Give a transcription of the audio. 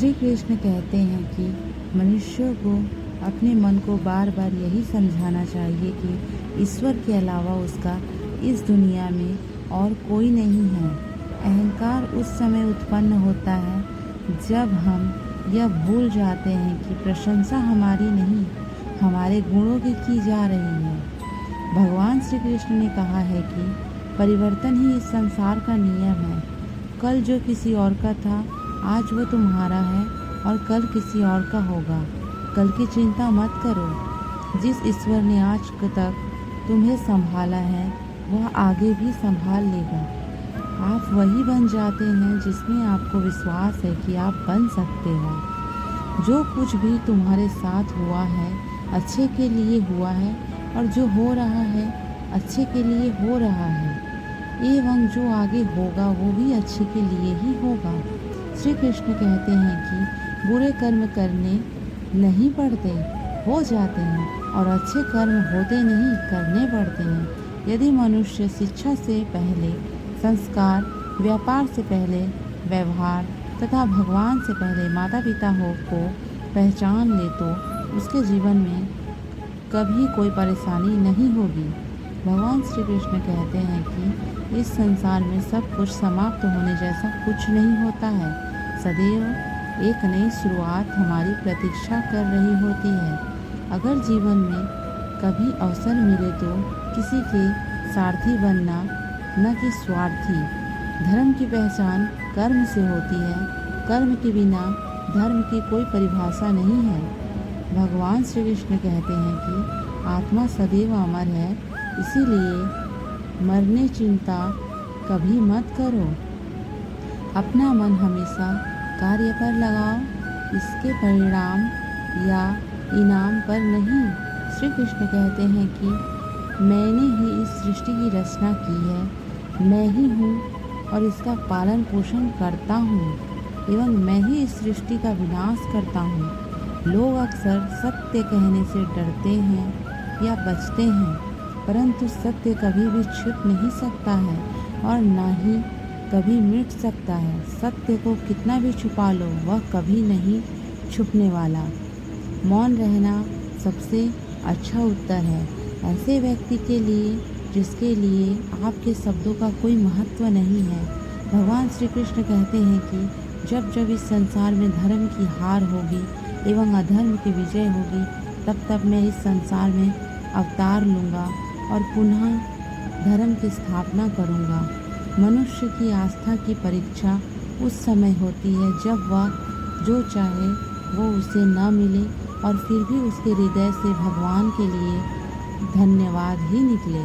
श्री कृष्ण कहते हैं कि मनुष्य को अपने मन को बार बार यही समझाना चाहिए कि ईश्वर के अलावा उसका इस दुनिया में और कोई नहीं है। अहंकार उस समय उत्पन्न होता है जब हम यह भूल जाते हैं कि प्रशंसा हमारी नहीं, हमारे गुणों की जा रही है। भगवान श्री कृष्ण ने कहा है कि परिवर्तन ही इस संसार का नियम है। कल जो किसी और का था, आज वो तुम्हारा है और कल किसी और का होगा। कल की चिंता मत करो। जिस ईश्वर ने आज तक तुम्हें संभाला है, वह आगे भी संभाल लेगा। आप वही बन जाते हैं जिसमें आपको विश्वास है कि आप बन सकते हो। जो कुछ भी तुम्हारे साथ हुआ है, अच्छे के लिए हुआ है, और जो हो रहा है, अच्छे के लिए हो रहा है, एवं जो आगे होगा वो भी अच्छे के लिए ही होगा। श्री कृष्ण कहते हैं कि बुरे कर्म करने नहीं पड़ते, हो जाते हैं, और अच्छे कर्म होते नहीं, करने पड़ते हैं। यदि मनुष्य शिक्षा से पहले संस्कार, व्यापार से पहले व्यवहार तथा भगवान से पहले माता पिता को पहचान ले तो उसके जीवन में कभी कोई परेशानी नहीं होगी। भगवान श्री कृष्ण कहते हैं कि इस संसार में सब कुछ समाप्त होने जैसा कुछ नहीं होता है। सदैव एक नई शुरुआत हमारी प्रतीक्षा कर रही होती है। अगर जीवन में कभी अवसर मिले तो किसी के सारथी बनना, न कि स्वार्थी। धर्म की पहचान कर्म से होती है। कर्म के बिना धर्म की कोई परिभाषा नहीं है। भगवान श्री कृष्ण कहते हैं कि आत्मा सदैव अमर है, इसीलिए मरने चिंता कभी मत करो। अपना मन हमेशा कार्य पर लगाओ, इसके परिणाम या इनाम पर नहीं। श्री कृष्ण कहते हैं कि मैंने ही इस सृष्टि की रचना की है, मैं ही हूँ और इसका पालन पोषण करता हूँ, एवं मैं ही इस सृष्टि का विनाश करता हूँ। लोग अक्सर सत्य कहने से डरते हैं या बचते हैं, परंतु सत्य कभी भी छिप नहीं सकता है और न ही कभी मिट सकता है। सत्य को कितना भी छुपा लो, वह कभी नहीं छुपने वाला। मौन रहना सबसे अच्छा उत्तर है ऐसे व्यक्ति के लिए जिसके लिए आपके शब्दों का कोई महत्व नहीं है। भगवान श्री कृष्ण कहते हैं कि जब जब इस संसार में धर्म की हार होगी एवं अधर्म की विजय होगी, तब तब मैं इस संसार में अवतार लूँगा और पुनः धर्म की स्थापना करूँगा। मनुष्य की आस्था की परीक्षा उस समय होती है जब वह जो चाहे वो उसे न मिले और फिर भी उसके हृदय से भगवान के लिए धन्यवाद ही निकले।